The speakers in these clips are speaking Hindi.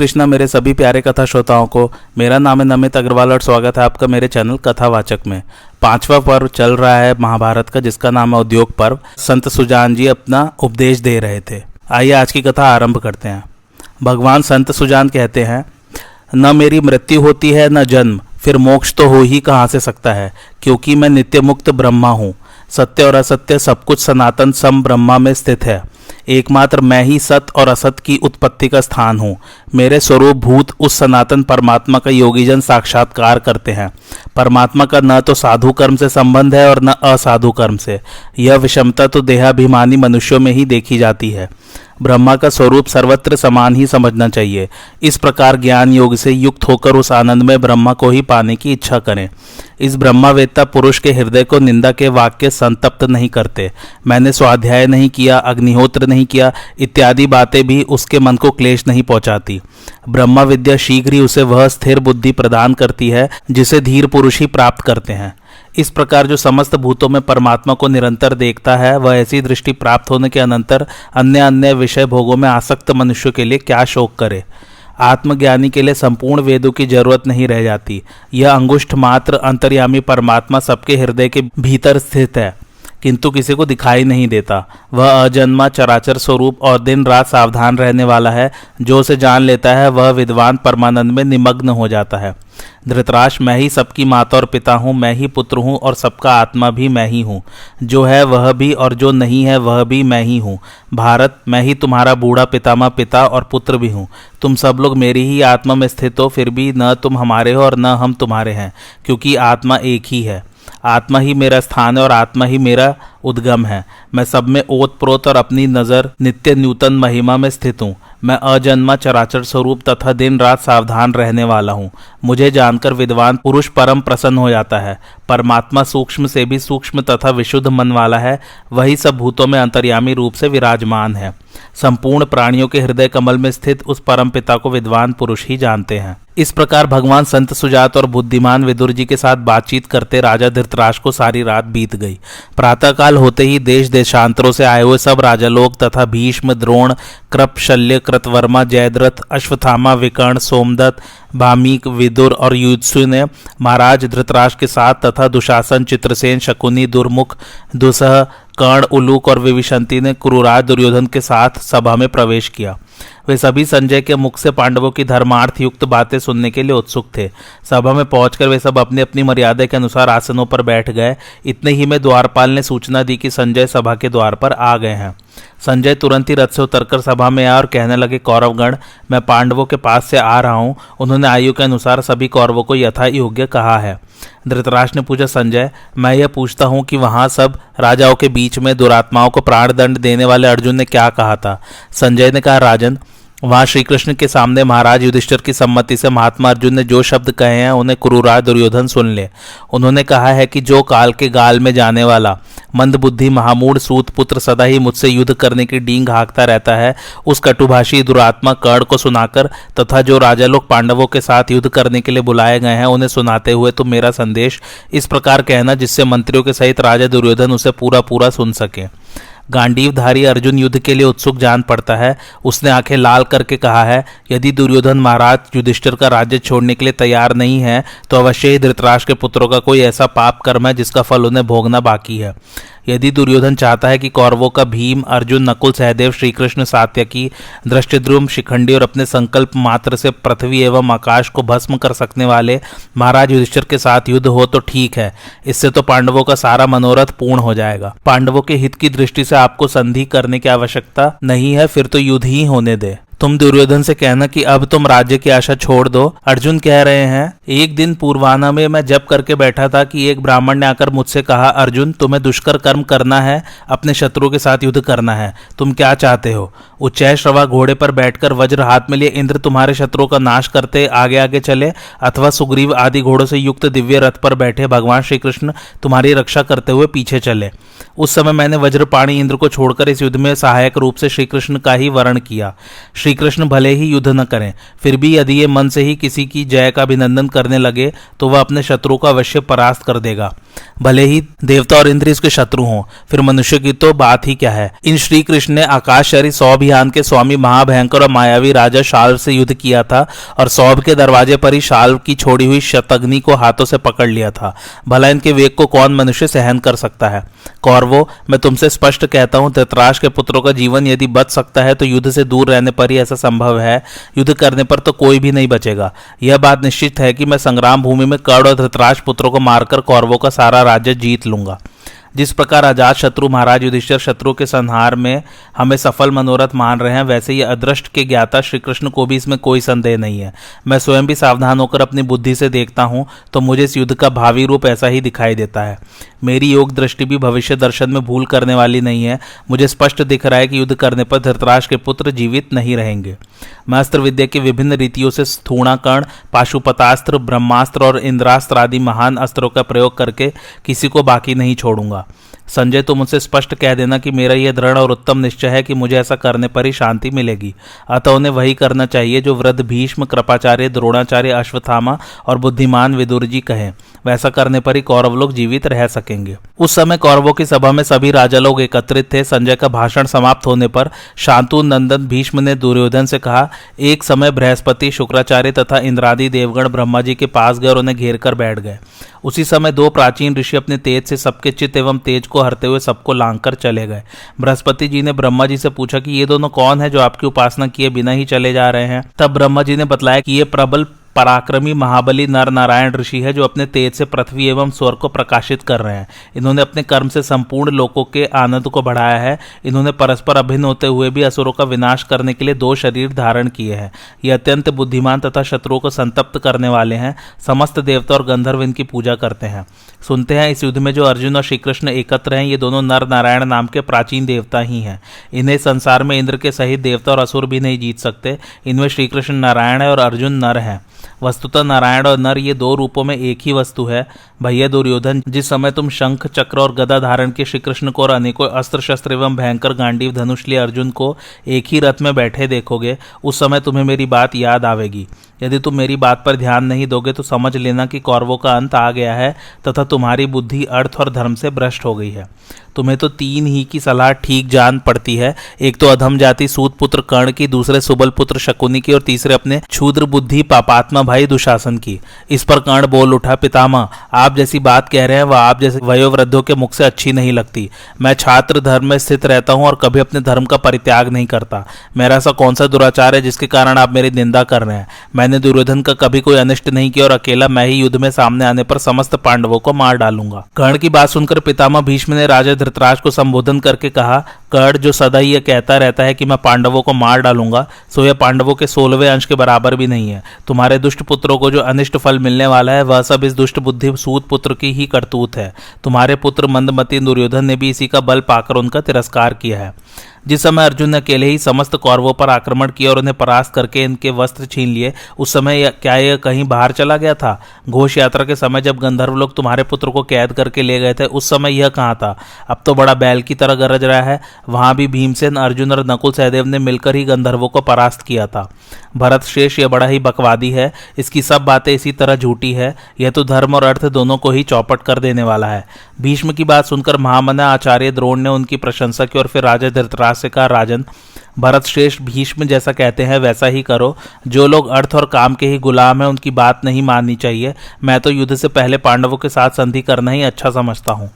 कृष्णा मेरे सभी प्यारे कथा श्रोताओं को मेरा नाम है नमित अग्रवाल और स्वागत है आपका मेरे चैनल कथावाचक में। 5वां पर्व चल रहा है महाभारत का, जिसका नाम है उद्योग पर्व। संत सुजान जी अपना उपदेश दे रहे थे। आइए आज की कथा आरंभ करते हैं। भगवान संत सुजान कहते हैं, न मेरी मृत्यु होती है न जन्म, फिर मोक्ष तो हो ही कहाँ से सकता है, क्योंकि मैं नित्य मुक्त ब्रह्मा हूँ। सत्य और असत्य सब कुछ सनातन सम ब्रह्मा में स्थित है। एकमात्र मैं ही सत और असत की उत्पत्ति का स्थान हूँ। मेरे स्वरूप भूत उस सनातन परमात्मा का योगीजन साक्षात्कार करते हैं। परमात्मा का न तो साधु कर्म से संबंध है और न असाधु कर्म से। यह विषमता तो देहाभिमानी मनुष्यों में ही देखी जाती है। ब्रह्मा का स्वरूप सर्वत्र समान ही समझना चाहिए। इस प्रकार ज्ञान योग से युक्त होकर उस आनंद में ब्रह्मा को ही पाने की इच्छा करें। इस ब्रह्मावेत्ता पुरुष के हृदय को निंदा के वाक्य संतप्त नहीं करते। मैंने स्वाध्याय नहीं किया, अग्निहोत्र नहीं किया इत्यादि बातें भी उसके मन को क्लेश नहीं पहुंचाती। ब्रह्मा विद्या शीघ्र ही उसे वह स्थिर बुद्धि प्रदान करती है जिसे धीर पुरुष ही प्राप्त करते हैं। इस प्रकार जो समस्त भूतों में परमात्मा को निरंतर देखता है, वह ऐसी दृष्टि प्राप्त होने के अनंतर अन्य अन्य विषय भोगों में आसक्त मनुष्य के लिए क्या शोक करे। आत्मज्ञानी के लिए संपूर्ण वेदों की जरूरत नहीं रह जाती। यह अंगुष्ठ मात्र अंतर्यामी परमात्मा सबके हृदय के भीतर स्थित है, किंतु किसी को दिखाई नहीं देता। वह अजन्मा चराचर स्वरूप और दिन रात सावधान रहने वाला है। जो उसे जान लेता है वह विद्वान परमानंद में निमग्न हो जाता है। धृतराष्ट्र, मैं ही सबकी माता और पिता हूँ, मैं ही पुत्र हूँ और सबका आत्मा भी मैं ही हूँ। जो है वह भी और जो नहीं है वह भी मैं ही हूँ। भारत, मैं ही तुम्हारा बूढ़ा पितामह पिता और पुत्र भी हूँ। तुम सब लोग मेरी ही आत्मा में स्थित हो, फिर भी न तुम हमारे हो और न हम तुम्हारे हैं, क्योंकि आत्मा एक ही है। आत्मा ही मेरा स्थान है और आत्मा ही मेरा उद्गम है। मैं सब में ओत प्रोत और अपनी नज़र नित्य नूतन महिमा में स्थित हूँ। मैं अजन्मा चराचर स्वरूप तथा दिन रात सावधान रहने वाला हूँ। मुझे जानकर विद्वान पुरुष परम प्रसन्न हो जाता है। परमात्मा सूक्ष्म से भी सूक्ष्म तथा विशुद्ध मन वाला है। वही सब भूतों में अंतर्यामी रूप से विराजमान है। संपूर्ण प्राणियों के हृदय कमल में स्थित उस परम पिता को विद्वान पुरुष ही जानते हैं। इस प्रकार भगवान संत सुजात और बुद्धिमान विदुर जी के साथ बातचीत करते राजा धृतराष्ट्र को सारी रात बीत गई। प्रातःकाल होते ही देश देशांतरों से आए हुए सब राजा लोग तथा भीष्म, द्रोण, कृप, शल्य, कृतवर्मा, जयद्रथ, अश्वत्थामा, विकर्ण, सोमदत्त, भामीक, विदुर और युधिष्ठिर ने महाराज धृतराष्ट्र के साथ तथा दुशासन, चित्रसेन, शकुनी, दुर्मुख, दुसह, कर्ण, उलूक और विविशंति ने क्रूराज दुर्योधन के साथ सभा में प्रवेश किया। वे सभी संजय के मुख से पांडवों की धर्मार्थ युक्त बातें सुनने के लिए उत्सुक थे। सभा में पहुंचकर वे सब अपनी अपनी मर्यादा के अनुसार आसनों पर बैठ गए। इतने ही में द्वारपाल ने सूचना दी कि संजय सभा के द्वार पर आ गए हैं। संजय तुरंत ही रथ से उतरकर सभा में आया और कहने लगे, कौरवगण, मैं पांडवों के पास से आ रहा हूँ। उन्होंने आयु के अनुसार सभी कौरवों को यथा योग्य कहा है। धृतराष्ट्र ने पूछा, संजय, मैं यह पूछता हूँ कि वहाँ सब राजाओं के बीच में दुरात्माओं को प्राणदंड देने वाले अर्जुन ने क्या कहा था? संजय ने कहा, राजन, वहाँ श्री कृष्ण के सामने महाराज युधिष्ठिर की सम्मति से महात्मा अर्जुन ने जो शब्द कहे हैं उन्हें क्रूराज दुर्योधन सुन ले। उन्होंने कहा है कि जो काल के गाल में जाने वाला मंदबुद्धि महामूढ़ सूत पुत्र सदा ही मुझसे युद्ध करने की डींग हाँकता रहता है, उस कटुभाषी दुरात्मा कर्ण को सुनाकर तथा जो राजा लोग पांडवों के साथ युद्ध करने के लिए बुलाए गए हैं उन्हें सुनाते हुए तुम मेरा संदेश इस प्रकार कहना जिससे मंत्रियों के सहित राजा दुर्योधन उसे पूरा पूरा सुन सके। गांडीवधारी अर्जुन युद्ध के लिए उत्सुक जान पड़ता है। उसने आंखें लाल करके कहा है, यदि दुर्योधन महाराज युधिष्ठिर का राज्य छोड़ने के लिए तैयार नहीं है तो अवश्य ही धृतराष्ट्र के पुत्रों का कोई ऐसा पाप कर्म है जिसका फल उन्हें भोगना बाकी है। यदि दुर्योधन चाहता है कि कौरवों का भीम, अर्जुन, नकुल, सहदेव, श्रीकृष्ण, सात्यकी, धृष्टद्युम्न, शिखंडी और अपने संकल्प मात्र से पृथ्वी एवं आकाश को भस्म कर सकने वाले महाराज युधिष्ठिर के साथ युद्ध हो तो ठीक है। इससे तो पांडवों का सारा मनोरथ पूर्ण हो जाएगा। पांडवों के हित की दृष्टि से आपको संधि करने की आवश्यकता नहीं है, फिर तो युद्ध ही होने दे। तुम दुर्योधन से कहना कि अब तुम राज्य की आशा छोड़ दो। अर्जुन कह रहे हैं, एक दिन पूर्वाह्न में मैं जप करके बैठा था कि एक ब्राह्मण ने आकर मुझसे कहा, अर्जुन, तुम्हें दुष्कर कर्म करना है, अपने शत्रु के साथ युद्ध करना है। तुम क्या चाहते हो? उच्चैश्रवा घोड़े पर बैठकर वज्र हाथ में लिए इंद्र तुम्हारे शत्रुओं का नाश करते आगे आगे चले, अथवा सुग्रीव आदि घोड़ों से युक्त दिव्य रथ पर बैठे भगवान श्री कृष्ण तुम्हारी रक्षा करते हुए पीछे चले? उस समय मैंने वज्रपाणी इंद्र को छोड़कर इस युद्ध में सहायक रूप से श्री कृष्ण का ही वर्ण किया। श्री कृष्ण भले ही युद्ध न करें, फिर भी यदि ये मन से ही किसी की जय का अभिनंदन करने लगे तो वह अपने शत्रु को अवश्य परास्त कर देगा। भले ही देवता और इंद्र इसके शत्रु हों, फिर मनुष्य की तो बात ही क्या है। इन श्री कृष्ण ने आकाशचारी सौभियान के स्वामी महाभयंकर और मायावी राजा शाल्व से युद्ध किया था और सौभ के दरवाजे पर ही शाल्व की छोड़ी हुई शतग्नि को हाथों से पकड़ लिया था। भला इनके वेग को कौन मनुष्य सहन कर सकता है। कौरवों, मैं तुमसे स्पष्ट कहता हूं, धृतराष्ट्र के पुत्रों का जीवन यदि बच सकता है तो युद्ध से दूर रहने पर ही ऐसा संभव है। युद्ध करने पर तो कोई भी नहीं बचेगा। यह बात निश्चित है कि मैं संग्राम भूमि में कर्ण और धृतराष्ट्र पुत्रों को मारकर कौरवों का सारा राज्य जीत लूंगा। जिस प्रकार अजात शत्रु महाराज युधिष्ठिर शत्रु के संहार में हमें सफल मनोरथ मान रहे हैं, वैसे ही अदृष्ट के ज्ञाता श्री कृष्ण को भी इसमें कोई संदेह नहीं है। मैं स्वयं भी सावधान होकर अपनी बुद्धि से देखता हूं तो मुझे इस युद्ध का भावी रूप ऐसा ही दिखाई देता है। मेरी योग दृष्टि भी भविष्य दर्शन में भूल करने वाली नहीं है। मुझे स्पष्ट दिख रहा है कि युद्ध करने पर धृतराष्ट्र के पुत्र जीवित नहीं रहेंगे। मैं अस्त्र विद्या के विभिन्न रीतियों से स्थूणाकर्ण, पाशुपतास्त्र, ब्रह्मास्त्र और इंद्रास्त्र आदि महान अस्त्रों का प्रयोग करके किसी को बाकी नहीं छोड़ूंगा। संजय, तुम मुझसे स्पष्ट कह देना कि मेरा यह दृढ़ और उत्तम निश्चय है कि मुझे ऐसा करने पर ही शांति मिलेगी। अतः उन्हें वही करना चाहिए जो वृद्ध भीष्म, कृपाचार्य, द्रोणाचार्य, अश्वत्थामा और बुद्धिमान विदुर जी कहें। वैसा करने पर ही कौरव लोग जीवित रह सकेंगे। उस समय कौरवों की सभा में सभी राजा लोग एकत्रित थे। संजय का भाषण समाप्त होने पर शांतनु नंदन भीष्म ने दुर्योधन से कहा, एक समय बृहस्पति, शुक्राचार्य तथा इंद्रादि देवगण ब्रह्मा जी के पास गए और उन्हें घेर कर बैठ गए। उसी समय दो प्राचीन ऋषि अपने तेज से सबके चित्त एवं तेज को हरते हुए सबको लांग कर चले गए। बृहस्पति जी ने ब्रह्मा जी से पूछा कि ये दोनों कौन है जो आपकी उपासना किए बिना ही चले जा रहे हैं। तब ब्रह्मा जी ने बतलाया कि ये प्रबल पराक्रमी महाबली नर नारायण ऋषि है जो अपने तेज से पृथ्वी एवं स्वर्ग को प्रकाशित कर रहे हैं। इन्होंने अपने कर्म से संपूर्ण लोकों के आनंद को बढ़ाया है। इन्होंने परस्पर अभिन्न होते हुए भी असुरों का विनाश करने के लिए 2 शरीर धारण किए हैं। ये अत्यंत बुद्धिमान तथा शत्रुओं को संतप्त करने वाले हैं। समस्त देवता और गंधर्व इनकी पूजा करते हैं। सुनते हैं इस युद्ध में जो अर्जुन और श्रीकृष्ण एकत्र हैं, ये दोनों नर नारायण नाम के प्राचीन देवता ही हैं। इन्हें संसार में इंद्र के सहित देवता और असुर भी नहीं जीत सकते। इनमें श्रीकृष्ण नारायण है और अर्जुन नर है। वस्तुतः नारायण और नर ये 2 रूपों में एक ही वस्तु है। भैया दुर्योधन, जिस समय तुम शंख, चक्र और गदा धारण के श्री कृष्ण को और अनेकों अस्त्र शस्त्र एवं भयंकर गांडीव धनुष लिए अर्जुन को एक ही रथ में बैठे देखोगे, उस समय तुम्हें मेरी बात याद आवेगी। यदि तुम मेरी बात पर ध्यान नहीं दोगे तो समझ लेना कि कौरवों का अंत आ गया है तथा तुम्हारी बुद्धि अर्थ और धर्म से भ्रष्ट हो गई है। तुम्हें तो 3 ही की सलाह ठीक जान पड़ती है। एक तो अधम जाति सूत पुत्र कर्ण की, दूसरे सुबल पुत्र शकुनी की और तीसरे अपने क्षुद्र बुद्धि पापात्मा भाई दुशासन की। इस पर कर्ण बोल उठा, पितामह, आप जैसी बात कह रहे हैं वह आप जैसे वयोवृद्धों के मुख से अच्छी नहीं लगती। मैं छात्र धर्म में स्थित रहता हूं और कभी अपने धर्म का परित्याग नहीं करता। मेरा ऐसा कौन सा दुराचार है जिसके कारण आप मेरी निंदा कर रहे हैं। मैंने दुर्योधन का कभी कोई अनिष्ट नहीं किया और अकेला मैं ही युद्ध में सामने आने पर समस्त पांडवों को मार डालूंगा। कर्ण की बात सुनकर पितामह भीष्म ने राजा धृतराष्ट्र को संबोधन करके कहा, कर्ण जो सदा ही यह कहता रहता है कि मैं पांडवों को मार डालूंगा, सो यह पांडवों के 16वें अंश के बराबर भी नहीं है। तुम्हारे दुष्ट पुत्रों को जो अनिष्ट फल मिलने वाला है वह सब इस दुष्ट बुद्धि सूत पुत्र की ही करतूत है। तुम्हारे पुत्र मंदमती दुर्योधन ने भी इसी का बल पाकर उनका तिरस्कार किया है। जिस समय अर्जुन ने अकेले ही समस्त कौरवों पर आक्रमण किया और उन्हें परास्त करके इनके वस्त्र छीन लिए, उस समय क्या यह कहीं बाहर चला गया था? घोष यात्रा के समय जब गंधर्व लोग तुम्हारे पुत्र को कैद करके ले गए थे, उस समय यह कहाँ था? अब तो बड़ा बैल की तरह गरज रहा है। वहां भी भीमसेन, अर्जुन और नकुल सहदेव ने मिलकर ही गंधर्वों को परास्त किया था। भरत शेष, यह बड़ा ही बकवादी है। इसकी सब बातें इसी तरह झूठी है। यह तो धर्म और अर्थ दोनों को ही चौपट कर देने वाला है। भीष्म की बात सुनकर महामना आचार्य द्रोण ने उनकी प्रशंसा की और फिर राजा धृतराष्ट्र से कहा, राजन, भरत श्रेष्ठ भीष्म जैसा कहते हैं वैसा ही करो। जो लोग अर्थ और काम के ही गुलाम हैं उनकी बात नहीं माननी चाहिए। मैं तो युद्ध से पहले पांडवों के साथ संधि करना ही अच्छा समझता हूँ।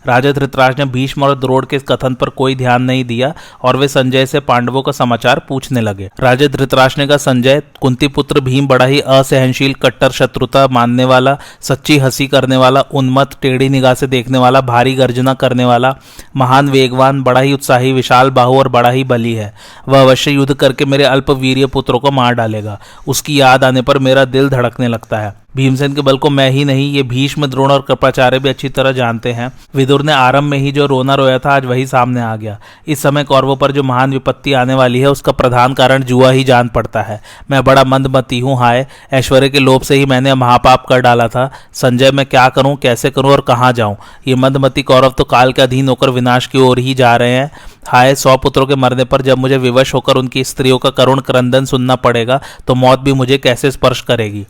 राजा धृतराष्ट्र ने भीष्म और द्रोण के इस कथन पर कोई ध्यान नहीं दिया और वे संजय से पांडवों का समाचार पूछने लगे। राजा धृतराष्ट्र ने कहा, संजय, कुंती पुत्र भीम बड़ा ही असहनशील, कट्टर शत्रुता मानने वाला, सच्ची हंसी करने वाला, उन्मत्त, टेढ़ी निगाह से देखने वाला, भारी गर्जना करने वाला, महान वेगवान, बड़ा ही उत्साही, विशाल बाहु और बड़ा ही बली है। वह अवश्य युद्ध करके मेरे अल्प वीर्य पुत्रों को मार डालेगा। उसकी याद आने पर मेरा दिल धड़कने लगता है। भीमसेन के बल को मैं ही नहीं, ये भीष्म, द्रोण और कृपाचार्य भी अच्छी तरह जानते हैं। विदुर ने आरंभ में ही जो रोना रोया था आज वही सामने आ गया। इस समय कौरवों पर जो महान विपत्ति आने वाली है उसका प्रधान कारण जुआ ही जान पड़ता है। मैं बड़ा मंदमती हूँ, हाय ऐश्वर्य के लोभ से ही मैंने महापाप कर डाला था। संजय, मैं क्या करूं, कैसे करूं और कहाँ जाऊं? ये मंदमती कौरव तो काल के अधीन होकर विनाश की ओर ही जा रहे हैं। हाय 100 पुत्रों के मरने पर जब मुझे विवश होकर उनकी स्त्रियों का करुण क्रंदन सुनना पड़ेगा तो मौत भी मुझे कैसे स्पर्श करेगी।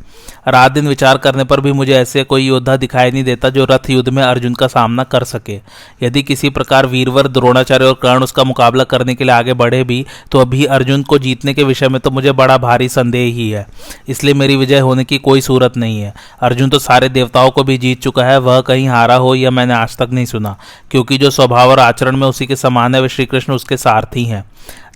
रात दिन विचार करने पर भी मुझे ऐसे कोई योद्धा दिखाई नहीं देता जो रथ युद्ध में अर्जुन का सामना कर सके। यदि किसी प्रकार वीरवर द्रोणाचार्य और कर्ण उसका मुकाबला करने के लिए आगे बढ़े भी तो अभी अर्जुन को जीतने के विषय में तो मुझे बड़ा भारी संदेह ही है। इसलिए मेरी विजय होने की कोई सूरत नहीं है। अर्जुन तो सारे देवताओं को भी जीत चुका है, वह कहीं हारा हो यह मैंने आज तक नहीं सुना, क्योंकि जो स्वभाव और आचरण में उसी के समान है वे श्री कृष्ण उसके सारथी हैं।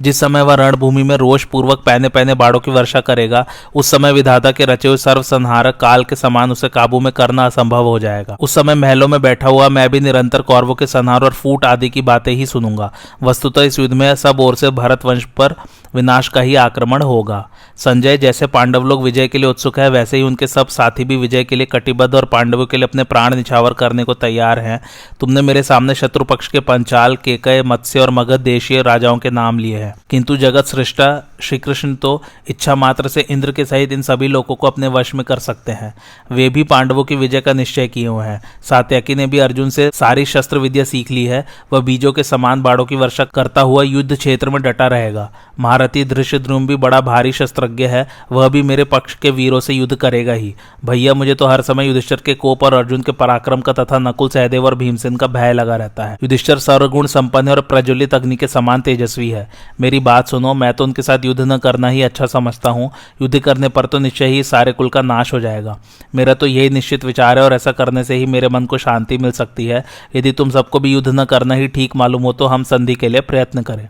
जिस समय वह रणभूमि में रोष पूर्वक पहने पहने बाड़ों की वर्षा करेगा उस समय विधाता के रचे हुए सर्व संहारक काल के समान उसे काबू में करना असंभव हो जाएगा। उस समय महलों में बैठा हुआ मैं भी निरंतर कौरवों के संहार और फूट आदि की बातें ही सुनूंगा। वस्तुतः इस युद्ध में सब ओर से भरत वंश पर विनाश का ही आक्रमण होगा। संजय, जैसे पांडव लोग विजय के लिए उत्सुक है वैसे ही उनके सब साथी भी विजय के लिए कटिबद्ध और पांडवों के लिए अपने प्राण निछावर करने को तैयार हैं। तुमने मेरे सामने शत्रु पक्ष के पंचाल, केकय, मत्स्य और मगध देशीय राजाओं के नाम लिए हैं, किंतु जगत सृष्टा श्री कृष्ण तो इच्छा मात्र से इंद्र के सहित इन सभी लोगों को अपने वश में कर सकते हैं। वे भी पांडवों की विजय का निश्चय किए हुए हैं। सात्यकी ने भी अर्जुन से सारी शस्त्र विद्या सीख ली है। वह बीजों के समान बाड़ों की वर्षा करता हुआ युद्ध क्षेत्र में डटा रहेगा। महारथी धृष्टद्युम्न भी बड़ा भारी शस्त्रज्ञ है, वह भी मेरे पक्ष के वीरों से युद्ध करेगा ही। भैया, मुझे तो हर समय युधिष्ठिर के कोप और अर्जुन के पराक्रम का तथा नकुल, सहदेव और भीमसेन का भय लगा रहता है। युधिष्ठिर सर्वगुण संपन्न और प्रज्वलित अग्नि के समान तेजस्वी है। मेरी बात सुनो, मैं तो उनके साथ युद्ध न करना ही अच्छा समझता हूँ। युद्ध करने पर तो निश्चय ही सारे कुल का नाश हो जाएगा। मेरा तो यही निश्चित विचार है और ऐसा करने से ही मेरे मन को शांति मिल सकती है। यदि तुम सबको भी युद्ध न करना ही ठीक मालूम हो तो हम संधि के लिए प्रयत्न करें।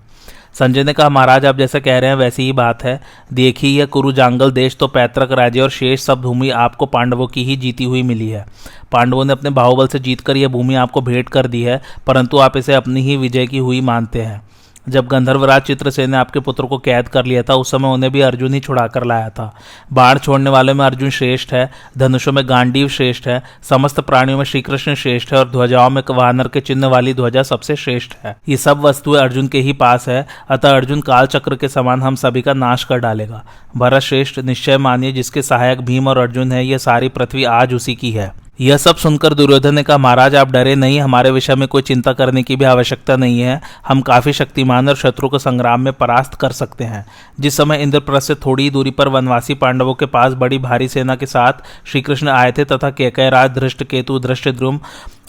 संजय ने कहा, महाराज आप जैसा कह रहे हैं वैसी ही बात है। देखिए यह कुरु जांगल देश तो पैतृक राज्य और शेष सब भूमि आपको पांडवों की ही जीती हुई मिली है। पांडवों ने अपने बाहुबल से जीतकर यह भूमि आपको भेंट कर दी है, परंतु आप इसे अपनी ही विजय की हुई मानते हैं। जब गंधर्वराज चित्रसेन ने आपके पुत्र को कैद कर लिया था उस समय उन्हें भी अर्जुन ही छुड़ा कर लाया था। बाण छोड़ने वालों में अर्जुन श्रेष्ठ है, धनुषों में गांडीव श्रेष्ठ है, समस्त प्राणियों में श्री कृष्ण श्रेष्ठ है और ध्वजाओं में वानर के चिन्ह वाली ध्वजा सबसे श्रेष्ठ है। ये सब वस्तुएं अर्जुन के ही पास है, अतः अर्जुन काल चक्र के समान हम सभी का नाश कर डालेगा। भरत श्रेष्ठ, निश्चय मानिए जिसके सहायक भीम और अर्जुन है, यह सारी पृथ्वी आज उसी की है। यह सब सुनकर दुर्योधन ने कहा, महाराज आप डरे नहीं, हमारे विषय में कोई चिंता करने की भी आवश्यकता नहीं है। हम काफी शक्तिमान और शत्रु को संग्राम में परास्त कर सकते हैं। जिस समय इंद्रप्रस्थ से थोड़ी दूरी पर वनवासी पांडवों के पास बड़ी भारी सेना के साथ श्री कृष्ण आए थे तथा केकयराज, धृष्टकेतु, धृष्टद्युम्न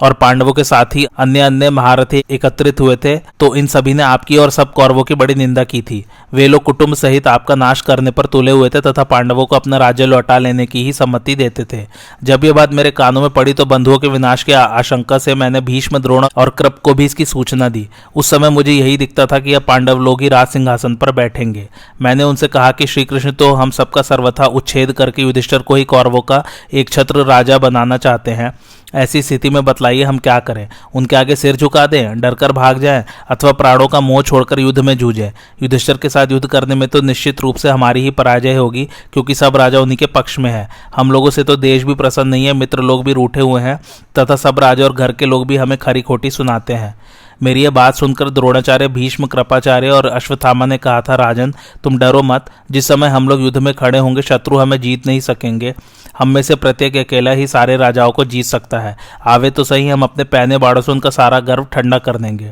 और पांडवों के साथ ही अन्य अन्य महारथी एकत्रित हुए थे तो इन सभी ने आपकी और सब कौरवों की बड़ी निंदा की थी। वे लोग कुटुंब सहित आपका नाश करने पर तुले हुए थे तथा पांडवों को अपना राज्य लौटा लेने की ही सम्मति देते थे। जब ये बात मेरे कानों में पड़ी तो बंधुओं के विनाश की आशंका से मैंने भीष्म, द्रोण और कृप को भी इसकी सूचना दी। उस समय मुझे यही दिखता था कि यह पांडव लोग ही राज सिंहासन पर बैठेंगे। मैंने उनसे कहा कि श्री कृष्ण तो हम सबका सर्वथा उच्छेद करके युधिष्ठिर को ही कौरवों का एक छत्र राजा बनाना चाहते हैं। ऐसी स्थिति में बतलाइए हम क्या करें? उनके आगे सिर झुका दें, डरकर भाग जाएं, अथवा प्राणों का मोह छोड़कर युद्ध में जूझें? युधिष्ठिर के साथ युद्ध करने में तो निश्चित रूप से हमारी ही पराजय होगी, क्योंकि सब राजा उन्हीं के पक्ष में है। हम लोगों से तो देश भी प्रसन्न नहीं है, मित्र लोग भी रूठे हुए हैं तथा सब राजा और घर के लोग भी हमें खरी खोटी सुनाते हैं। मेरी यह बात सुनकर द्रोणाचार्य, भीष्म, कृपाचार्य और अश्वत्थामा ने कहा था, राजन तुम डरो मत। जिस समय हम लोग युद्ध में खड़े होंगे शत्रु हमें जीत नहीं सकेंगे। हम में से प्रत्येक अकेला ही सारे राजाओं को जीत सकता है। आवे तो सही, हम अपने पैने बाड़ों से उनका सारा गर्व ठंडा कर देंगे।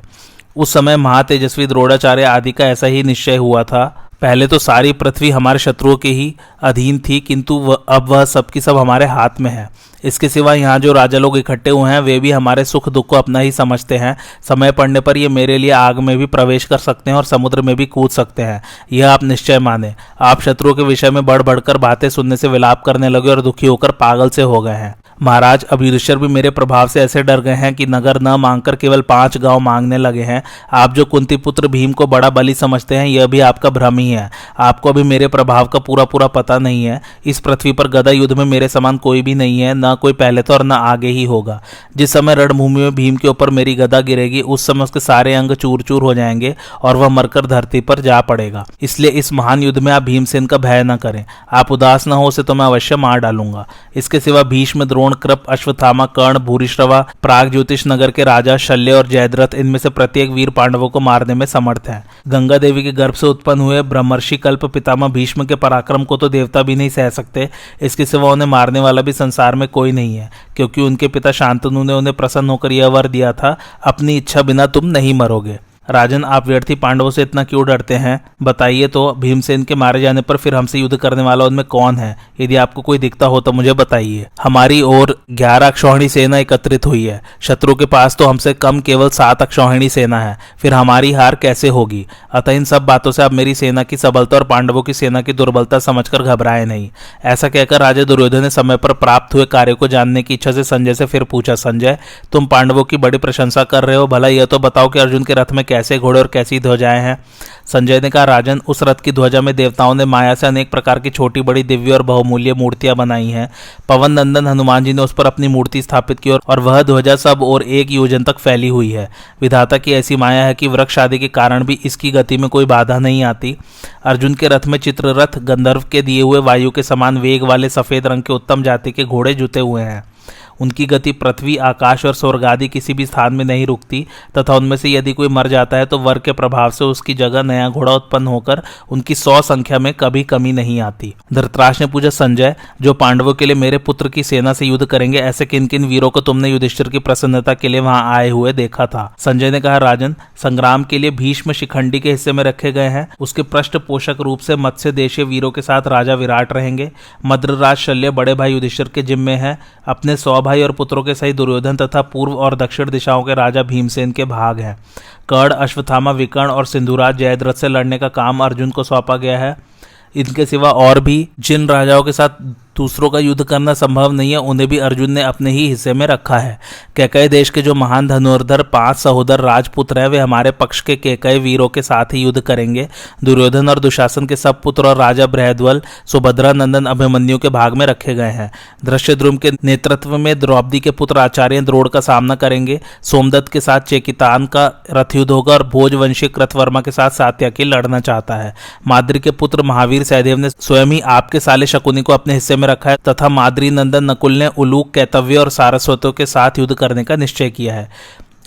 उस समय महातेजस्वी द्रोणाचार्य आदि का ऐसा ही निश्चय हुआ था। पहले तो सारी पृथ्वी हमारे शत्रुओं के ही अधीन थी, किंतु अब वह सबकी सब हमारे हाथ में है। इसके सिवा यहाँ जो राजा लोग इकट्ठे हुए हैं वे भी हमारे सुख दुख को अपना ही समझते हैं। समय पड़ने पर ये मेरे लिए आग में भी प्रवेश कर सकते हैं और समुद्र में भी कूद सकते हैं, यह आप निश्चय माने। आप शत्रुओं के विषय में बढ़ बढ़कर बातें सुनने से विलाप करने लगे और दुखी होकर पागल से हो गए हैं। महाराज, अब युधिष्ठिर भी मेरे प्रभाव से ऐसे डर गए हैं कि नगर न मांगकर केवल 5 गांव मांगने लगे हैं। आप जो कुंती पुत्र भीम को बड़ा बली समझते हैं, यह भी आपका भ्रम ही है। आपको अभी मेरे प्रभाव का पूरा पूरा पता नहीं है। इस पृथ्वी पर गदा युद्ध में मेरे समान कोई भी नहीं है, न कोई पहले तो और न आगे ही होगा। जिस समय रणभूमि में भीम के ऊपर मेरी गदा गिरेगी, उस समय उसके सारे अंग चूर चूर हो जाएंगे और वह मरकर धरती पर जा पड़ेगा। इसलिए इस महान युद्ध में आप भीमसेन का भय न करें। आप उदास न हो, उसे तो मैं अवश्य मार डालूंगा। इसके सिवा भीष्म, द्रोण, कृप, अश्वत्थामा, कर्ण, भूरिश्रवा, प्राग ज्योतिष नगर के राजा शल्य और जयद्रथ, इनमें से प्रत्येक वीर पांडवों को मारने में समर्थ है। गंगा देवी के गर्भ से उत्पन्न हुए ब्रह्मर्षि कल्प पितामह भीष्म के पराक्रम को तो देवता भी नहीं सह सकते। इसके सिवा उन्हें मारने वाला भी संसार में कोई नहीं है, क्योंकि उनके पिता शांतनु ने उन्हें प्रसन्न होकर यह वर दिया था, अपनी इच्छा बिना तुम नहीं मरोगे। राजन, आप व्यर्थी पांडवों से इतना क्यों डरते हैं? बताइए तो, भीमसेन के मारे जाने पर फिर हमसे युद्ध करने वाला उनमें कौन है? यदि आपको कोई दिखता हो तो मुझे बताइए। हमारी ओर 11 अक्षौहिणी सेना एकत्रित हुई है। शत्रु के पास तो हमसे कम केवल 7 अक्षौहिणी सेना है। फिर हमारी हार कैसे होगी? अतः इन सब बातों से आप मेरी सेना की सबलता और पांडवों की सेना की दुर्बलता समझकर घबराए नहीं। ऐसा कहकर राजा दुर्योधन ने समय पर प्राप्त हुए कार्य को जानने की इच्छा से संजय से फिर पूछा, संजय, तुम पांडवों की बड़ी प्रशंसा कर रहे हो, भला यह तो बताओ कि अर्जुन के रथ में कैसे घोड़े और कैसी ध्वजाएं हैं? संजय ने कहा, राजन, उस रथ की ध्वजा में देवताओं ने माया से अनेक प्रकार की छोटी बड़ी दिव्य और बहुमूल्य मूर्तियां बनाई हैं। पवन नंदन हनुमान जी ने उस पर अपनी मूर्ति स्थापित की और वह ध्वजा सब और 1 योजन तक फैली हुई है। विधाता की ऐसी माया है कि वृक्ष आदि के कारण भी इसकी गति में कोई बाधा नहीं आती। अर्जुन के रथ में चित्ररथ गंधर्व के दिए हुए वायु के समान वेग वाले सफेद रंग के उत्तम जाति के घोड़े जुते हुए हैं। उनकी गति पृथ्वी, आकाश और स्वर्ग आदि किसी भी स्थान में नहीं रुकती, तथा उनमें से यदि कोई मर जाता है तो वर के प्रभाव से उसकी जगह नया घोड़ा उत्पन्न होकर उनकी 100 संख्या में कभी कमी नहीं आती। धृतराष्ट्र ने पूछा, संजय, जो पांडवों के लिए मेरे पुत्र की सेना से युद्ध करेंगे, ऐसे किन किन वीरों को तुमने युधिष्ठिर की प्रसन्नता के लिए वहां आए हुए देखा था? संजय ने कहा, राजन, संग्राम के लिए भीष्म शिखंडी के हिस्से में रखे गए हैं। उसके पृष्ठपोषक रूप से मत्स्य देशीय वीरों के साथ राजा विराट रहेंगे। मद्रराज शल्य बड़े भाई युधिष्ठिर के जिम्मे है। अपने 100 भाई और पुत्रों के सहित दुर्योधन तथा पूर्व और दक्षिण दिशाओं के राजा भीमसेन के भाग हैं। कर्ण, अश्वत्थामा, विकर्ण और सिंधुराज जयद्रथ से लड़ने का काम अर्जुन को सौंपा गया है। इनके सिवा और भी जिन राजाओं के साथ दूसरों का युद्ध करना संभव नहीं है, उन्हें भी अर्जुन ने अपने ही हिस्से में रखा है। कैकेय देश के जो महान धनुर्धर 5 सहोदर राजपुत्र हैं, वे हमारे पक्ष के कैकेय वीरों के साथ ही युद्ध करेंगे। दुर्योधन और दुशासन के सब पुत्र और राजा बृहद्वल, सुभद्रा नंदन अभिमन्यु के भाग में रखे गए हैं। धृष्टद्युम्न के नेतृत्व में द्रौपदी के पुत्र आचार्य द्रोण का सामना करेंगे। सोमदत्त के साथ चेकितान का रथ युद्ध होगा और भोजवंशी कृतवर्मा के साथ सात्यकी लड़ना चाहता है। माद्री के पुत्र महावीर सहदेव ने स्वयं ही आपके साले शकुनी को अपने हिस्से में रखा है, तथा माद्री नंदन नकुल ने उलूक, कैतव्य और सारस्वतों के साथ युद्ध करने का निश्चय किया है।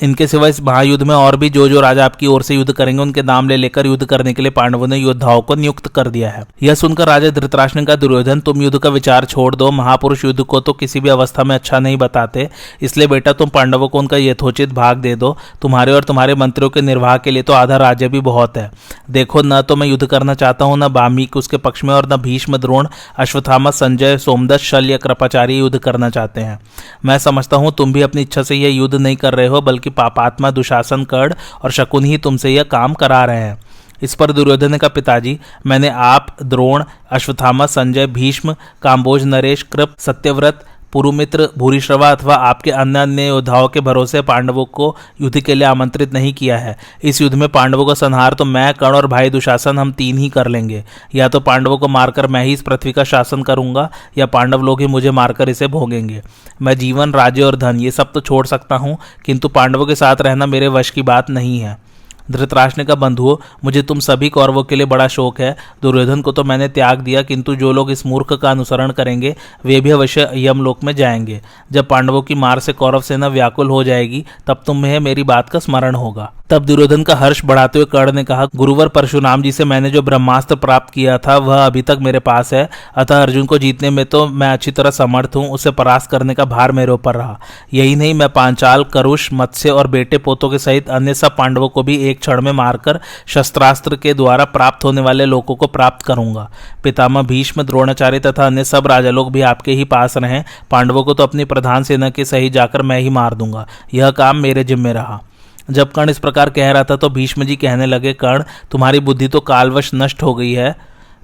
इनके सिवा इस महायुद्ध में और भी जो राजा आपकी ओर से युद्ध करेंगे, उनके नाम ले लेकर युद्ध करने के लिए पांडवों ने योद्धाओं को नियुक्त कर दिया है। यह सुनकर राजा धृतराष्ट्र ने कहा, दुर्योधन, तुम युद्ध का विचार छोड़ दो। महापुरुष युद्ध को तो किसी भी अवस्था में अच्छा नहीं बताते। इसलिए बेटा, तुम पांडवों को उनका यथोचित भाग दे दो। तुम्हारे और तुम्हारे मंत्रियों के निर्वाह के लिए तो आधा राज्य भी बहुत है। देखो, न तो मैं युद्ध करना चाहता हूँ, न वाल्मीकि उसके पक्ष में, और न भीष्म, द्रोण, अश्वत्थामा, संजय, सोमदत्त, शल्य, कृपाचार्य युद्ध करना चाहते हैं। मैं समझता हूँ तुम भी अपनी इच्छा से यह युद्ध नहीं कर रहे हो, बल्कि पापात्मा दुशासन, कर्ण और शकुन ही तुमसे यह काम करा रहे हैं। इस पर दुर्योधन ने कहा, पिताजी, मैंने आप, द्रोण, अश्वत्थामा, संजय, भीष्म, काम्बोज, नरेश, कृप, सत्यव्रत, पुरुमित्र, भूरिश्रवा अथवा आपके अन्य अन्य योद्धाओं के भरोसे पांडवों को युद्ध के लिए आमंत्रित नहीं किया है। इस युद्ध में पांडवों का संहार तो मैं, कर्ण और भाई दुशासन, हम 3 ही कर लेंगे। या तो पांडवों को मारकर मैं ही इस पृथ्वी का शासन करूंगा, या पांडव लोग ही मुझे मारकर इसे भोगेंगे। मैं जीवन, राज्य और धन ये सब तो छोड़ सकता हूँ, किंतु पांडवों के साथ रहना मेरे वश की बात नहीं है। धृतराष्ट्र ने कहा, बंधुओं, मुझे तुम सभी कौरवों के लिए बड़ा शोक है। दुर्योधन को तो मैंने त्याग दिया, किंतु जो लोग इस मूर्ख का अनुसरण करेंगे वे भी अवश्य यमलोक में जाएंगे। जब पांडवों की मार से कौरव सेना व्याकुल हो जाएगी, तब तुम्हें मेरी बात का स्मरण होगा। तब दुर्योधन का हर्ष बढ़ाते हुए कर्ण ने कहा, गुरुवर परशुराम जी से मैंने जो ब्रह्मास्त्र प्राप्त किया था वह अभी तक मेरे पास है। अतः अर्जुन को जीतने में तो मैं अच्छी तरह समर्थ हूँ। उसे परास्त करने का भार मेरे ऊपर रहा। यही नहीं, मैं पांचाल, करुष, मत्स्य और बेटे पोतों के सहित अन्य सब पांडवों को भी एक क्षण में मारकर शस्त्रास्त्र के द्वारा प्राप्त होने वाले लोकों को प्राप्त करूंगा। पितामह भीष्म, द्रोणाचार्य तथा अन्य सब राजा लोग भी आपके ही पास रहें। पांडवों को तो अपनी प्रधान सेना के सही जाकर मैं ही मार दूंगा। यह काम मेरे जिम्मे रहा। जब कर्ण इस प्रकार कह रहा था तो भीष्म जी कहने लगे, कर्ण, तुम्हारी बुद्धि तो कालवश नष्ट हो गई है।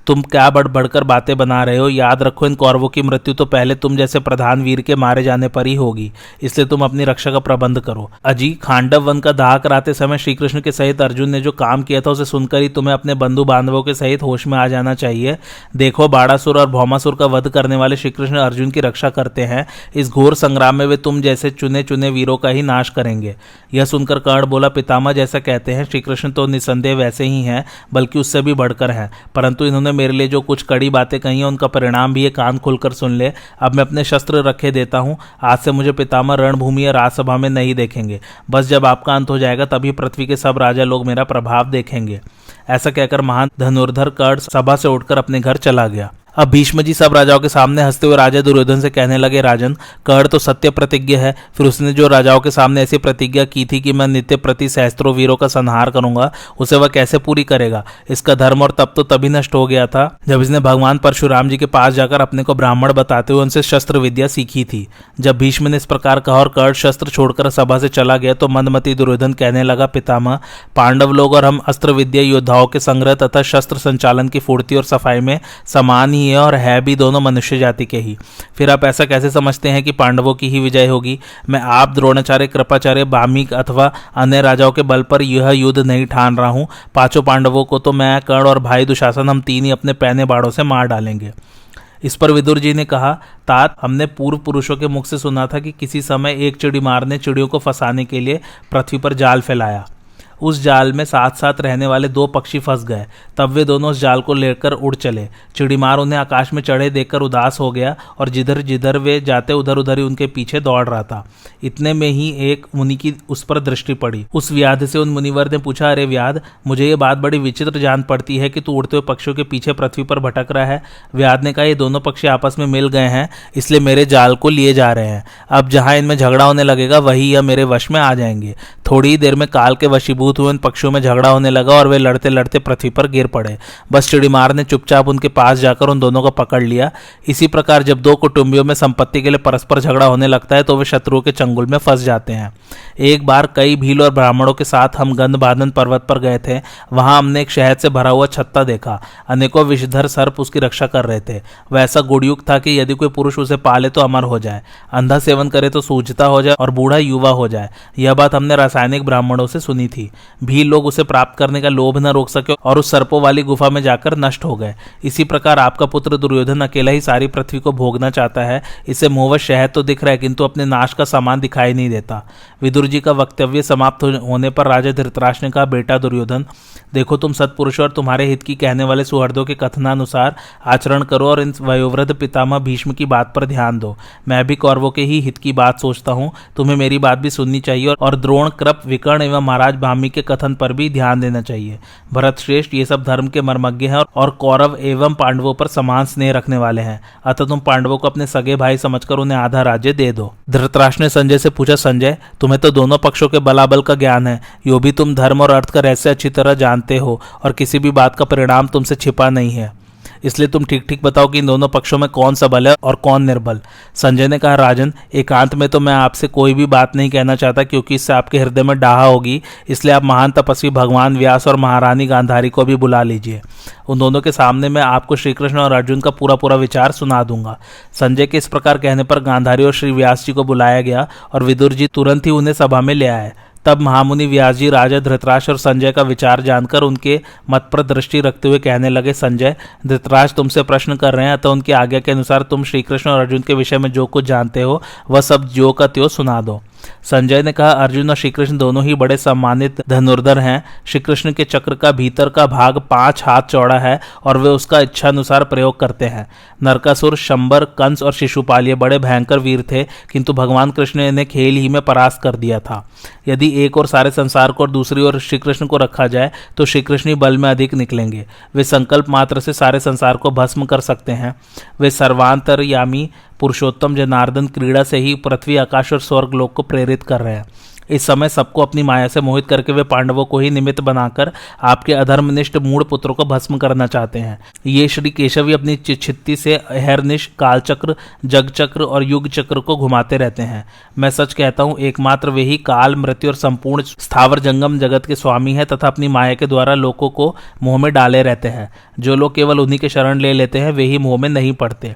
तुम क्या बढ़ बढ़कर बातें बना रहे हो? याद रखो, इन कौरवों की मृत्यु तो पहले तुम जैसे प्रधान वीर के मारे जाने पर ही होगी, इसलिए तुम अपनी रक्षा का प्रबंध करो। अजी, खांडव वन का दाह कराते समय श्री कृष्ण के सहित अर्जुन ने जो काम किया था उसे सुनकर ही तुम्हें अपने बंधु बांधवों के सहित होश में आ जाना चाहिए। देखो, बाड़ासुर और भौमासुर का वध करने वाले श्री कृष्ण अर्जुन की रक्षा करते हैं। इस घोर संग्राम में वे तुम जैसे चुने चुने वीरों का ही नाश करेंगे। यह सुनकर कर्ण बोला, पितामह जैसा कहते हैं, श्री कृष्ण तो निसंदेह वैसे ही हैं, बल्कि उससे भी बढ़कर हैं, परंतु इन्होंने मेरे लिए जो कुछ कड़ी बातें कही हैं उनका परिणाम भी ये कान खोलकर सुन ले। अब मैं अपने शस्त्र रखे देता हूं। आज से मुझे पितामह रणभूमि या राजसभा में नहीं देखेंगे। बस जब आपका अंत हो जाएगा तभी पृथ्वी के सब राजा लोग मेरा प्रभाव देखेंगे। ऐसा कहकर महान धनुर्धर कर्ण सभा से उठकर अपने घर चला गया। अब भीष्म जी सब राजाओं के सामने हंसते हुए राजा दुर्योधन से कहने लगे, राजन, कर्ण तो सत्य प्रतिज्ञ है। फिर उसने जो राजाओं के सामने ऐसी प्रतिज्ञा की थी कि मैं नित्य प्रति सहस्त्रों वीरों का संहार करूंगा, उसे वह कैसे पूरी करेगा? इसका धर्म और तप तो तभी नष्ट हो गया था जब इसने भगवान परशुराम जी के पास जाकर अपने को ब्राह्मण बताते हुए उनसे शस्त्र विद्या सीखी थी। जब भीष्म ने इस प्रकार कहा और कर्ण शस्त्र छोड़कर सभा से चला गया तो मंदमती दुर्योधन कहने लगा, पितामह, पांडव लोग और हम अस्त्र विद्या योद्धाओं के संग्रह तथा शस्त्र संचालन की फुर्ती और सफाई में समान ही है और है भी दोनों मनुष्य जाति के ही। फिर आप ऐसा कैसे समझते हैं कि पांडवों की ही विजय होगी? मैं आप, द्रोणाचार्य, कृपाचार्य, वाल्मीकि अथवा अन्य राजाओं के बल पर यह युद्ध नहीं ठान रहा हूं। पांचों पांडवों को तो मैं, कर्ण और भाई दुशासन, हम तीन ही अपने पैने बाड़ों से मार डालेंगे। इस पर विदुर जी ने कहा, तात, हमने पूर्व पुरुषों के मुख से सुना था कि किसी समय एक चिड़ीमार ने चिड़ियों को फंसाने के लिए पृथ्वी पर जाल फैलाया। उस जाल में साथ साथ रहने वाले दो पक्षी फंस गए। तब वे दोनों उस जाल को लेकर उड़ चले। चिड़ीमार उन्हें आकाश में चढ़े देखकर उदास हो गया और जिधर जिधर वे जाते उधर उधर ही उनके पीछे दौड़ रहा था। इतने में ही एक मुनि की उस पर दृष्टि पड़ी। उस व्याध से उन मुनिवर ने पूछा, अरे व्याध, मुझे ये बात बड़ी विचित्र जान पड़ती है कि तू उड़ते हुए पक्षियों के पीछे पृथ्वी पर भटक रहा है। व्याध ने कहा, ये दोनों पक्षी आपस में मिल गए हैं, इसलिए मेरे जाल को लिए जा रहे हैं। अब जहां इनमें झगड़ा होने लगेगा वही यह मेरे वश में आ जाएंगे। थोड़ी ही देर में काल के वशीभूत हुए उन पक्षियों में झगड़ा होने लगा और वे लड़ते लड़ते पृथ्वी पर गिर पड़े। बस चिड़ीमार ने चुपचाप उनके पास जाकर उन दोनों को पकड़ लिया। इसी प्रकार जब दो कुटुंबियों में संपत्ति के लिए परस्पर झगड़ा होने लगता है तो वे शत्रुओं के चंगुल में फंस जाते हैं। एक बार कई भील और ब्राह्मणों के साथ हम गंधबाधन पर्वत पर गए थे। वहां हमने एक शहद से भरा हुआ छत्ता देखा। अनेकों विषधर सर्प उसकी रक्षा कर रहे थे। वह ऐसा गुड़युक्त था कि यदि कोई पुरुष उसे पाले तो अमर हो जाए, अंधा सेवन करे तो सूझता हो जाए और बूढ़ा युवा हो जाए। यह बात हमने रासायनिक ब्राह्मणों से सुनी थी। भील लोग उसे प्राप्त करने का लोभ न रोक सके और उस सर्पों वाली गुफा में जाकर नष्ट हो गए। इसी प्रकार आपका पुत्र दुर्योधन अकेला ही सारी पृथ्वी को भोगना चाहता है। इसे मोहवश शहद तो दिख रहा है किंतु अपने नाश का सामान दिखाई नहीं देता। विदुर जी का वक्तव्य समाप्त होने पर राजा धृतराष्ट्र ने कहा, बेटा दुर्योधन, देखो, तुम सत्पुरुष और तुम्हारे हित की कहने वाले सुहृदों के कथनानुसार आचरण करो और इन वयोवृद्ध पितामह भीष्म की बात पर ध्यान दो। मैं भी कौरवों के ही हित की बात सोचता हूँ। तुम्हें मेरी बात भी सुननी चाहिए और द्रोण, कृप, विकर्ण एवं महाराज भामी के कथन पर भी ध्यान देना चाहिए। भरत श्रेष्ठ ये सब धर्म के मर्मज्ञ हैं और कौरव एवं पांडवों पर समान स्नेह रखने वाले हैं। अतः तुम पांडवों को अपने सगे भाई समझकर उन्हें आधा राज्य दे दो। धृतराष्ट्र ने संजय से पूछा, संजय, तुम्हें तो दोनों पक्षों के बलाबल का ज्ञान है। यो भी तुम धर्म और अर्थ का रहस्य अच्छी तरह जानते हो और किसी भी बात का परिणाम तुमसे छिपा नहीं है, इसलिए तुम ठीक ठीक बताओ कि इन दोनों पक्षों में कौन सबल है और कौन निर्बल। संजय ने कहा, राजन, एकांत में तो मैं आपसे कोई भी बात नहीं कहना चाहता क्योंकि इससे आपके हृदय में डाहा होगी। इसलिए आप महान तपस्वी भगवान व्यास और महारानी गांधारी को भी बुला लीजिए। उन दोनों के सामने मैं आपको श्री कृष्ण और अर्जुन का पूरा पूरा विचार सुना दूंगा। संजय के इस प्रकार कहने पर गांधारी और श्री व्यास जी को बुलाया गया और विदुर जी तुरंत ही उन्हें सभा में ले आए। तब महामुनि व्यास जी राजा धृतराष्ट्र और संजय का विचार जानकर उनके मत पर दृष्टि रखते हुए कहने लगे, संजय, धृतराष्ट्र तुमसे प्रश्न कर रहे हैं, अतः उनकी आज्ञा के अनुसार तुम श्री कृष्ण और अर्जुन के विषय में जो कुछ जानते हो वह सब ज्यों का त्यों सुना दो। संजय ने कहा, अर्जुन और श्री कृष्ण दोनों ही बड़े सम्मानित धनुर्धर हैं। श्री कृष्ण के चक्र का भीतर का भाग 5 हाथ चौड़ा है और वे उसका इच्छानुसार प्रयोग करते हैं। नरकासुर, शंबर, कंस और शिशुपाल ये बड़े भयंकर वीर थे किंतु भगवान कृष्ण ने इन्हें खेल ही में परास्त कर दिया था। यदि एक और सारे संसार को और दूसरी ओर श्री कृष्ण को रखा जाए तो श्री कृष्ण ही बल में अधिक निकलेंगे। वे संकल्प मात्र से सारे संसार को भस्म कर सकते हैं। वे सर्वांतरयामी पुरुषोत्तम जनार्दन क्रीड़ा से ही पृथ्वी, आकाश और स्वर्ग लोक को प्रेरित कर रहे हैं। इस समय सबको अपनी माया से मोहित करके वे पांडवों को ही निमित्त बनाकर आपके अधर्मनिष्ठ मूढ़ पुत्रों को भस्म करना चाहते हैं। ये श्री केशवी अपनी छित्ती से अहरनिश कालचक्र, जगचक्र और युग चक्र को घुमाते रहते हैं। मैं सच कहता हूँ, एकमात्र वे ही काल, मृत्यु और संपूर्ण स्थावर जंगम जगत के स्वामी है तथा अपनी माया के द्वारा लोगों को मोह में डाले रहते हैं। जो लोग केवल उन्हीं के शरण ले लेते हैं वे ही मोह में नहीं पड़ते।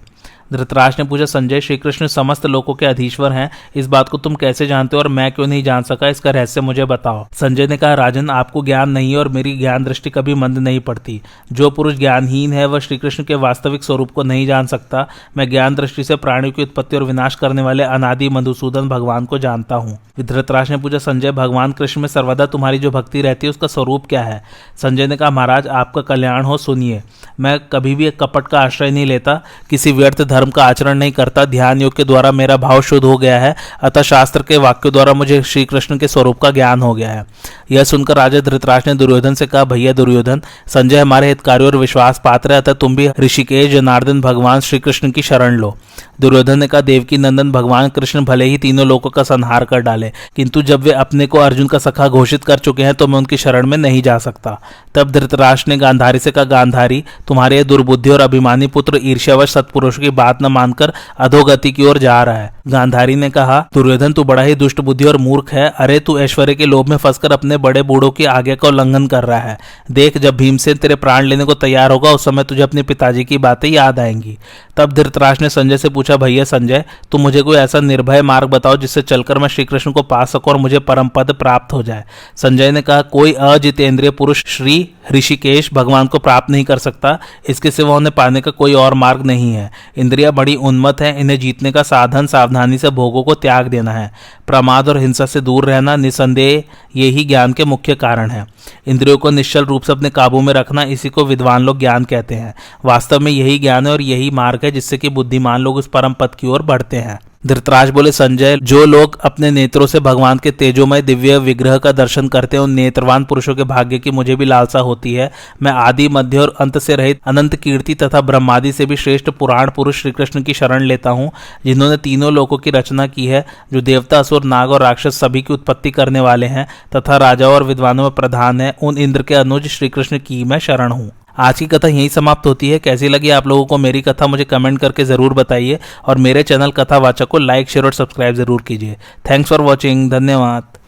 धृतराष्ट्र ने पूछा, संजय, श्री कृष्ण समस्त लोकों के अधीश्वर हैं, इस बात को तुम कैसे जानते हो और मैं क्यों नहीं जान सका? इसका रहस्य मुझे बताओ। संजय ने कहा, राजन, आपको ज्ञान नहीं है और मेरी ज्ञान दृष्टि कभी मंद नहीं पड़ती। जो पुरुष ज्ञानहीन है वह श्री कृष्ण के वास्तविक स्वरूप को नहीं जान सकता। मैं ज्ञान दृष्टि से प्राणियों की उत्पत्ति और विनाश करने वाले अनादि मधुसूदन भगवान को जानता हूँ। धृतराष्ट्र ने पूछा, संजय, भगवान कृष्ण में सर्वदा तुम्हारी जो भक्ति रहती है उसका स्वरूप क्या है? संजय ने कहा, महाराज, आपका कल्याण हो, सुनिए। मैं कभी भी एक कपट का आश्रय नहीं लेता, किसी व्यर्थ धर्म का आचरण नहीं करता। ध्यान योग के द्वारा मेरा भाव शुद्ध हो गया है, अतः शास्त्र के वाक्यों द्वारा मुझे श्री कृष्ण के स्वरूप का ज्ञान हो गया है। यह सुनकर राजा धृतराष्ट्र ने दुर्योधन से कहा, भैया दुर्योधन, संजय हमारे हितकारी और विश्वास पात्र है, अतः तुम भी ऋषिकेश, जनार्दन भगवान श्री कृष्ण की शरण लो। दुर्योधन ने कहा, देवकी नंदन भगवान कृष्ण भले ही तीनों लोकों का संहार कर डाले, किंतु जब वे अपने को अर्जुन का सखा घोषित कर चुके हैं तो मैं उनकी शरण में नहीं जा सकता। तब धृतराष्ट्र ने गांधारी से कहा, गांधारी, तुम्हारे दुर्बुद्धि और अभिमानी पुत्र ईर्ष्यावश सत्पुरुषों की बात न मानकर अधोगति की ओर जा रहा है। गांधारी ने कहा, दुर्योधन, तू बड़ा ही दुष्ट बुद्धि और मूर्ख है। अरे, तू ऐश्वर्य के लोभ में फंसकर अपने बड़े बूढ़ों की आज्ञा का उल्लंघन कर रहा है। देख, जब भीमसेन तेरे प्राण लेने को तैयार होगा उस समय तुझे अपने पिताजी की बातें याद आएंगी। तब धृतराष्ट्र ने संजय से पूछा, भैया संजय, तुम मुझे कोई ऐसा निर्भय मार्ग बताओ जिससे चलकर मैं श्री कृष्ण को पा सकूं और मुझे परम पद प्राप्त हो जाए। संजय ने कहा, कोई अजितेंद्रिय पुरुष श्री ऋषिकेश भगवान को प्राप्त नहीं कर सकता, इसके सिवा उन्हें पाने का कोई और मार्ग नहीं है। इंद्रियां बड़ी उन्मत्त हैं, इन्हें जीतने का साधन सावधानी से भोगों को त्याग देना है। प्रमाद और हिंसा से दूर रहना निसंदेह यही ज्ञान के मुख्य कारण है। इंद्रियों को निश्चल रूप से अपने काबू में रखना, इसी को विद्वान लोग ज्ञान कहते हैं। वास्तव में यही ज्ञान है और यही मार्ग है जिससे कि बुद्धिमान लोग उस परम पद की ओर बढ़ते हैं। धृतराष्ट्र बोले, संजय, जो लोग अपने नेत्रों से भगवान के तेजोमय दिव्य विग्रह का दर्शन करते हैं उन नेत्रवान पुरुषों के भाग्य की मुझे भी लालसा होती है। मैं आदि, मध्य और अंत से रहित अनंत कीर्ति तथा ब्रह्मादि से भी श्रेष्ठ पुराण पुरुष श्री कृष्ण की शरण लेता हूँ, जिन्होंने तीनों लोकों की रचना की है, जो देवता, असुर, नाग और राक्षस सभी की उत्पत्ति करने वाले हैं तथा राजाओं और विद्वानों में प्रधान है। उन इंद्र के अनुज श्री कृष्ण की मैं शरण हूँ। आज की कथा यहीं समाप्त होती है। कैसी लगी आप लोगों को मेरी कथा मुझे कमेंट करके ज़रूर बताइए और मेरे चैनल कथावाचक को लाइक, शेयर और सब्सक्राइब ज़रूर कीजिए। Thanks for watching. धन्यवाद।